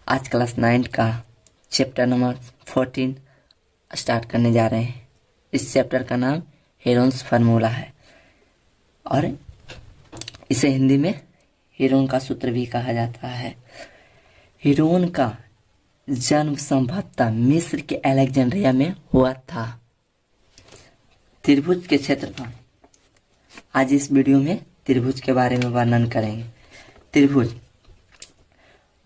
आज क्लास 9 का chapter number 14 start करने जा रहे हैं। इस चैप्टर का नाम हेरोन्स फार्मूला है और इसे हिंदी में हेरोन का सूत्र भी कहा जाता है। हेरोन का जन्म संभवतः मिस्र के अलेक्जेंड्रिया में हुआ था। त्रिभुज के क्षेत्रफल, आज इस वीडियो में त्रिभुज के बारे में वर्णन करेंगे। त्रिभुज,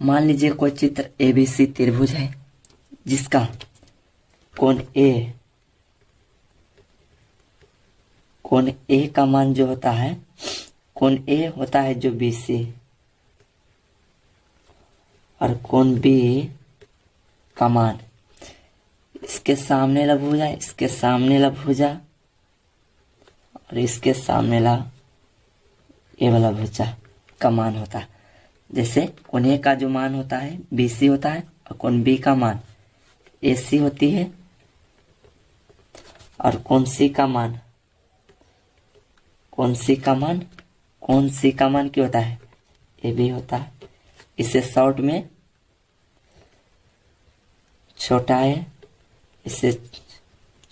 मान लीजिए कोई चित्र एबीसी त्रिभुज है जिसका कोण ए का मान जो होता है, कोण ए होता है जो बीसी और कोण बी का मान इसके सामने वाला भुजा, इसके सामने वाला भुजा और इसके सामने वाला ए वाला भुजा का मान होता है। जैसे कोण ए का जो मान होता है बीसी होता है और कोण बी का मान एसी होती है और कोण सी का मान क्या होता है, ए बी होता है। इसे शॉर्ट में छोटा है, इसे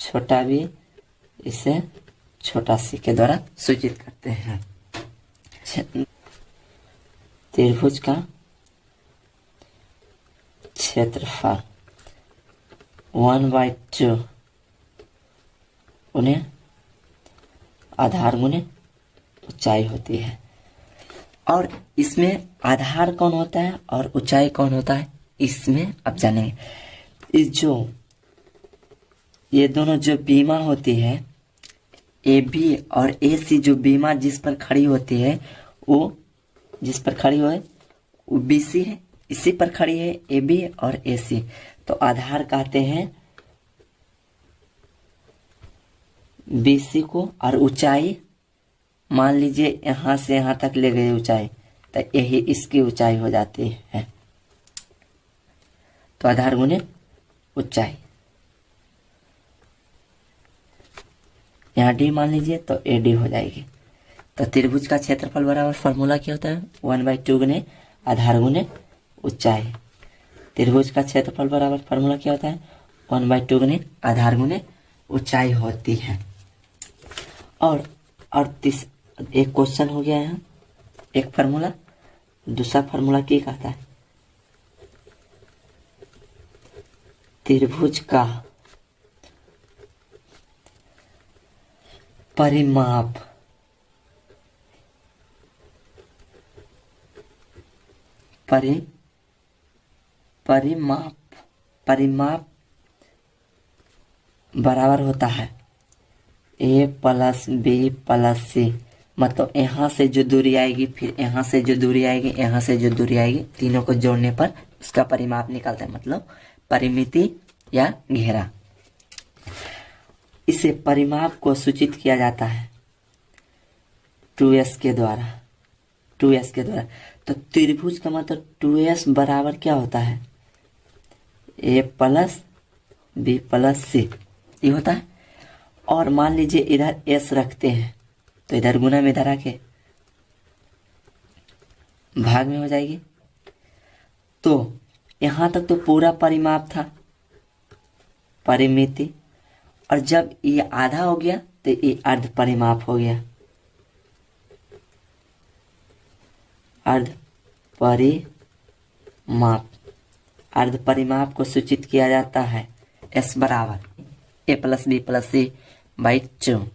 छोटा बी, इसे छोटा सी के द्वारा सूचित करते हैं। त्रिभुज का क्षेत्रफल 1/2 उन्हें आधार गुने ऊंचाई होती है। और इसमें आधार कौन होता है और ऊंचाई कौन होता है, इसमें अब जानेंगे। ये दोनों जो बीमा होती है ए बी और ए सी, जो बीमा जिस पर खड़ी होती है वो बीसी है, इसी पर खड़ी है ए बी और ए सी। तो आधार कहते हैं बीसी को। और ऊंचाई, मान लीजिए यहां से यहां तक ले गए ऊंचाई, तो यही इसकी ऊंचाई हो जाती है। तो आधार गुने ऊंचाई, यहाँ डी मान लीजिए तो ए डी हो जाएगी। तो त्रिभुज का क्षेत्रफल बराबर फॉर्मूला क्या होता है, 1/2 गुने आधार गुने ऊंचाई। त्रिभुज का क्षेत्रफल बराबर फॉर्मूला क्या होता है, 1/2 गुने आधार गुने ऊंचाई होती है। और एक क्वेश्चन हो गया है, एक फार्मूला। दूसरा फार्मूला क्या कहता है, त्रिभुज का परिमाप बराबर होता है ए प्लस बी प्लस सी। मतलब यहाँ से जो दूरी आएगी, फिर यहाँ से जो दूरी आएगी, यहाँ से जो दूरी आएगी, तीनों को जोड़ने पर उसका परिमाप निकलता है, मतलब परिमिति या घेरा। इसे परिमाप को सूचित किया जाता है 2s के द्वारा। तो त्रिभुज का मतलब 2s बराबर क्या होता है, ए प्लस बी प्लस सी, ये होता है। और मान लीजिए इधर s रखते हैं तो इधर गुना में इधर आके भाग में हो जाएगी। तो यहां तक तो पूरा परिमाप था, परिमिति, और जब ये आधा हो गया तो ये अर्ध परिमाप हो गया। अर्ध परिमाप को सूचित किया जाता है s बराबर a plus b plus c by 2।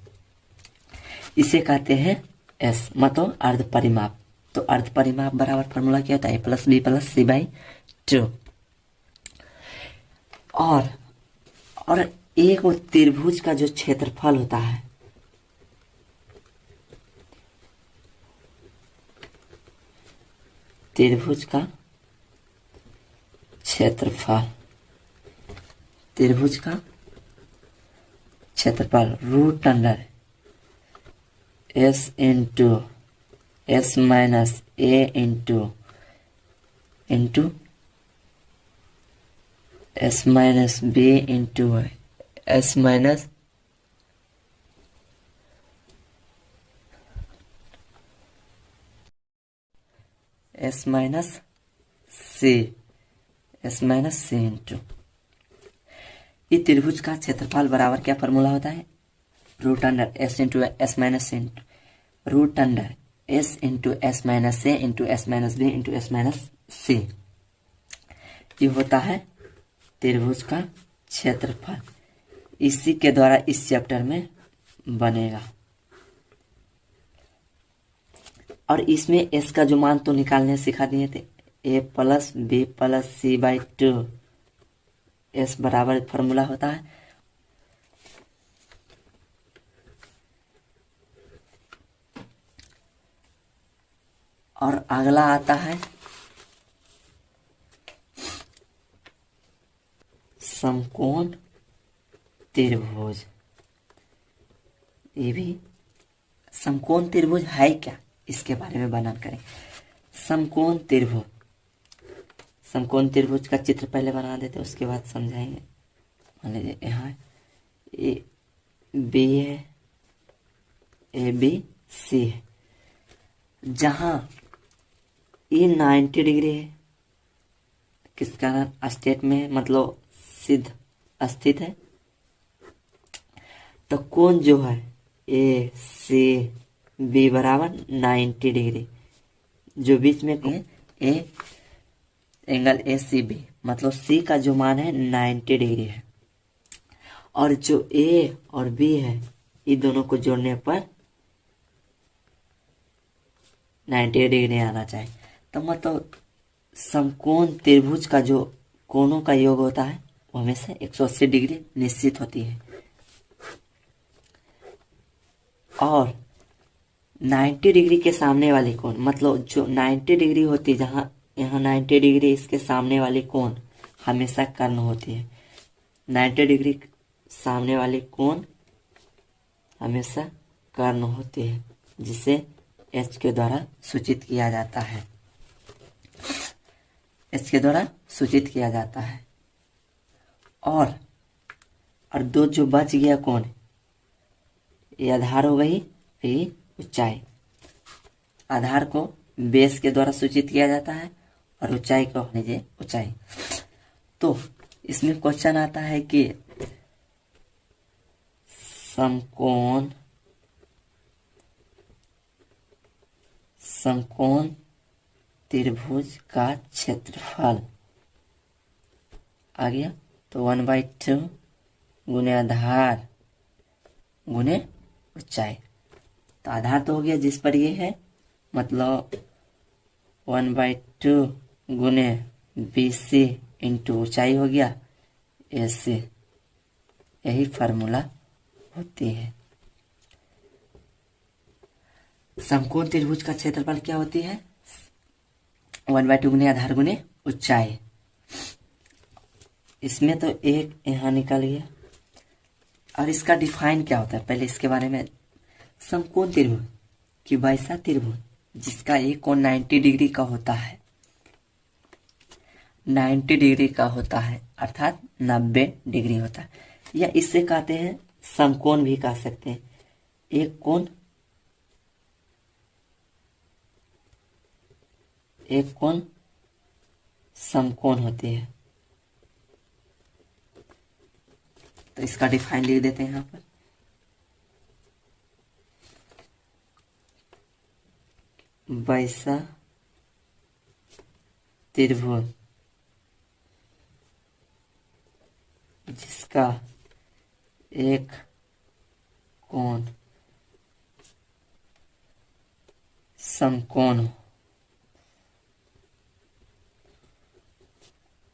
इसे कहते हैं s, मतलब अर्ध परिमाप। तो अर्ध परिमाप बराबर फॉर्मूला क्या होता है, a plus b plus c by 2। और एक वो त्रिभुज का जो क्षेत्रफल होता है, त्रिभुज का क्षेत्रफल root under s into s minus a into s minus b into s minus c s minus c into इस त्रिभुज का क्षेत्रफल बराबर क्या फॉर्मूला होता है, root under s into s minus c into root under s into s minus c into s minus b into s minus c. ये होता है त्रिभुज का क्षेत्रफल। इसी के द्वारा इस चैप्टर में बनेगा। और इसमें एस का जो मान तो निकालने सिखा दिए थे, a plus b plus c by 2 s बराबर फॉर्मूला होता है। और अगला आता है समकोण त्रिभुज। ये भी समकोण त्रिभुज है क्या, इसके बारे में वर्णन करें। समकोण त्रिभुज, समकोण त्रिभुज का चित्र पहले बना देते उसके बाद समझाएंगे। मान लीजिए यहाँ ए बी है, ए बी सी है, जहाँ ये 90 डिग्री है, किसका स्टेट में मतलब सिद्ध स्थित है। तो कोण जो है ए सी बी बराबर 90 डिग्री, जो बीच में A angle A C B मतलब सी का जो मान है 90 डिग्री है। और जो ए और बी है ये दोनों को जोड़ने पर 90 डिग्री आना चाहिए। तो मतलब समकोण त्रिभुज का जो कोणों का योग होता है वो हमेशा 180 डिग्री निश्चित होती है। और 90 डिग्री के सामने वाली कोण मतलब जो 90 डिग्री होती है, जहाँ यहाँ 90 डिग्री इसके सामने वाली कोण हमेशा कर्ण होती है। 90 डिग्री सामने वाली कोण हमेशा कर्ण होती है, जिसे एच के द्वारा सूचित किया जाता है। एच के द्वारा सूचित किया जाता है। और दो जो बच गया कोण, ये आधार हो गई, ये ऊंचाई। आधार को बेस के द्वारा सूचित किया जाता है और ऊंचाई को लीजिए ऊंचाई। तो इसमें क्वेश्चन आता है कि समकोण त्रिभुज का क्षेत्रफल आ गया। तो 1/2 गुने आधार गुने ऊंचाई। तो आधार तो हो गया जिस पर ये है, मतलब 1/2 गुने BC इंटू ऊंचाई हो गया AC। यही फार्मूला होती है। समकोण त्रिभुज का क्षेत्रफल क्या होती है, 1/2 गुने आधार गुने ऊंचाई। इसमें तो एक यहाँ निकल गया। और इसका डिफाइन क्या होता है, पहले इसके बारे में। समकोण त्रिभुज कि वैसा त्रिभुज जिसका एक कोण 90 डिग्री का होता है, 90 डिग्री का होता है, अर्थात 90 डिग्री होता है। या इससे कहते हैं समकोण भी कह सकते हैं। एक कोण समकोण होती है। तो इसका डिफाइन लिख देते हैं यहाँ पर। वैसा त्रिभुज जिसका एक कोण समकोण हो,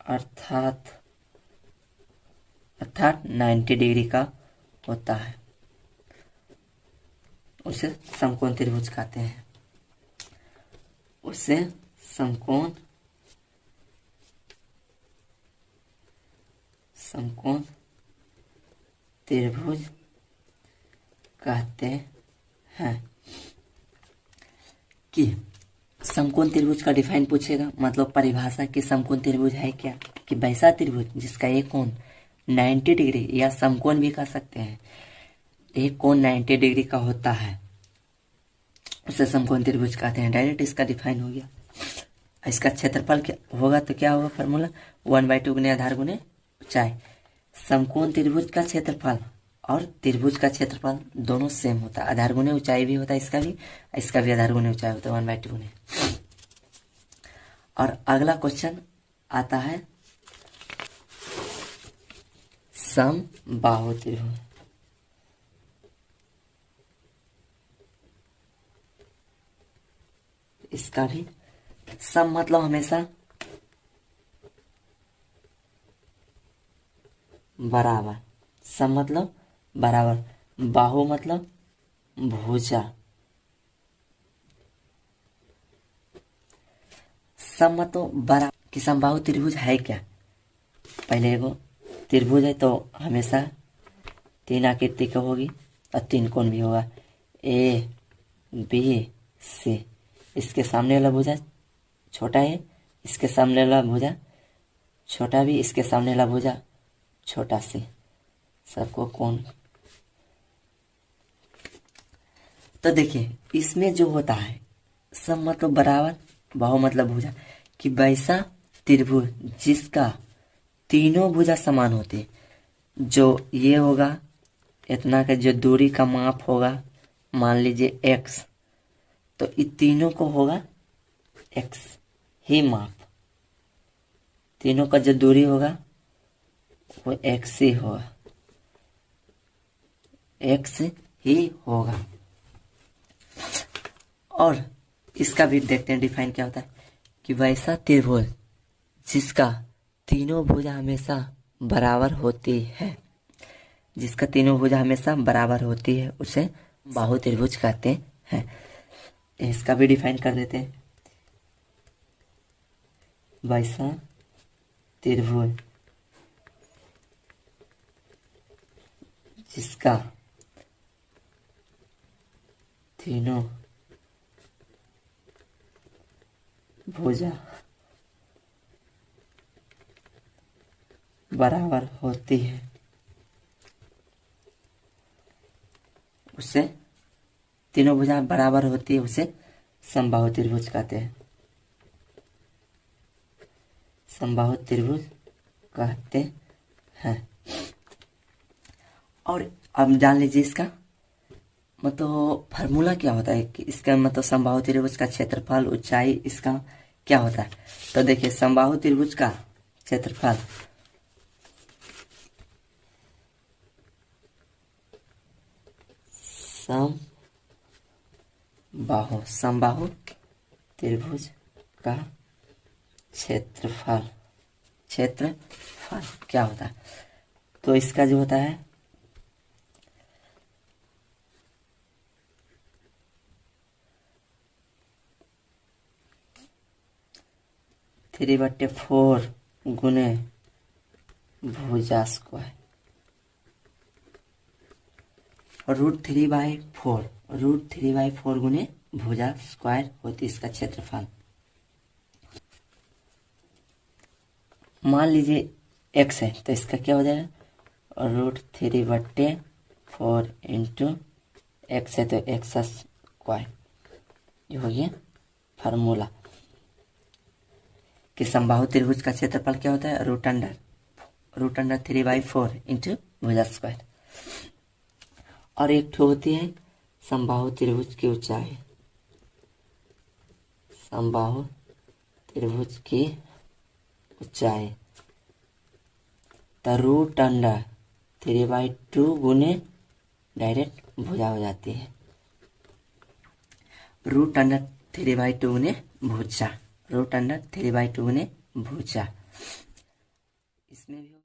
अर्थात 90 डिग्री का होता है, उसे समकोण त्रिभुज कहते हैं। उसे समकोण त्रिभुज कहते हैं। कि समकोण त्रिभुज का डिफाइन पूछेगा, मतलब परिभाषा कि समकोण त्रिभुज है क्या, कि वैसा त्रिभुज जिसका एक कोण 90 डिग्री या समकोण भी कह सकते हैं, एक कोण 90 डिग्री का होता है, उसे समकोण त्रिभुज कहते हैं। डायरेक्ट इसका डिफाइन हो गया। इसका क्षेत्रफल क्या होगा, तो क्या होगा फॉर्मूला 1/2 गुने आधार गुने ऊंचाई। समकोण त्रिभुज का क्षेत्रफल और त्रिभुज का क्षेत्रफल दोनों सेम होता है, आधार गुने ऊंचाई भी होता है, इसका भी आधार गुने ऊंचाई होता है 1/2 गुने। और अगला क्वेश्चन आता है समबाहु त्रिभुज। इसका भी सम मतलब हमेशा बराबर, सम मतलब बराबर, बाहु मतलब भुजा। सम मतलब बराबर कि समबाहु त्रिभुज है क्या। पहले एगो त्रिभुज है तो हमेशा 3 आकृति का होगी और 3 कोण भी होगा, ए बी सी। इसके सामने वाला भुजा छोटा है, इसके सामने वाला भुजा छोटा भी, इसके सामने वाला भुजा छोटा सी, सबको कोण। तो देखिए इसमें जो होता है सम मतलब बराबर, बाहु मतलब भुजा, कि वैसा त्रिभुज जिसका तीनों भुजा समान होते, जो ये होगा इतना का जो दूरी का माप होगा, मान लीजिए x, तो इन तीनों को होगा x ही माप, तीनों का जो दूरी होगा वो x ही होगा, x ही होगा। और इसका भी देखते हैं डिफाइन क्या होता है, कि वैसा त्रिभुज जिसका तीनों भुजा हमेशा बराबर होती है, जिसका तीनों भुजा हमेशा बराबर होती है उसे बाहु त्रिभुज कहते हैं। इसका भी डिफाइन कर देते हैं, वैसा त्रिभुज जिसका तीनों भुजा बराबर होती है उसे, तीनों भुजा बराबर होती है उसे समबाहु त्रिभुज कहते हैं, समबाहु त्रिभुज कहते हैं। और अब जान लीजिए इसका मतलब फार्मूला क्या होता है, कि इसका मतलब समबाहु त्रिभुज का क्षेत्रफल ऊंचाई इसका क्या होता है। तो देखिए समबाहु त्रिभुज का क्षेत्रफल समबाहु त्रिभुज का क्षेत्रफल क्या होता है, तो इसका जो होता है 3/4 गुने भुजा स्क्वायर, √3/4 गुने भुजा स्क्वायर होती इसका क्षेत्रफल। मान लीजिए x है तो इसका क्या हो जाएगा, √3/4 इंटू x है तो x स्क्वायर। ये हो गया फार्मूला कि समबाहु त्रिभुज का क्षेत्रफल क्या होता है, √3/4 इंटू भुजा स्क्वायर। और एक ठो होती है समबाहु त्रिभुज की ऊंचाई, समबाहु त्रिभुज की ऊंचाई तो √3/2 गुने डायरेक्ट भुजा हो जाती है, √3/2 गुने भुजा, √3/2 गुने भुजा। इसमें भी